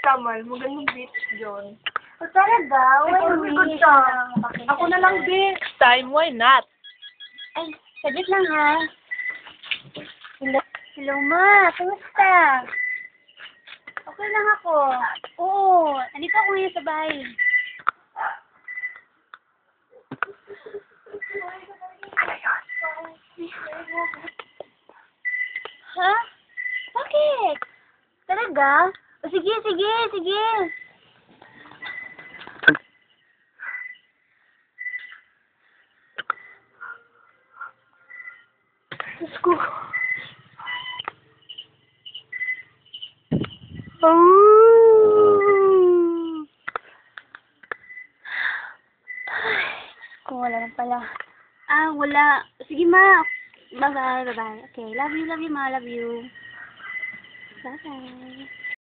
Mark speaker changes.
Speaker 1: Kamal, magandang beach yun.
Speaker 2: O talaga?
Speaker 1: Good ka. Ako na lang, beach. Time, why not?
Speaker 2: Ay, saglit lang ha. Hello ma, kumusta? Okay lang ako. Oo, andito ako ngayon sa bahay.
Speaker 1: Ano yun?
Speaker 2: Ha? Bakit? Talaga? O, sige.
Speaker 1: Diyos ko.
Speaker 2: Kung wala na pala. Wala. Sige ma. Bye-bye. Okay. Love you ma. Love you. Bye-bye.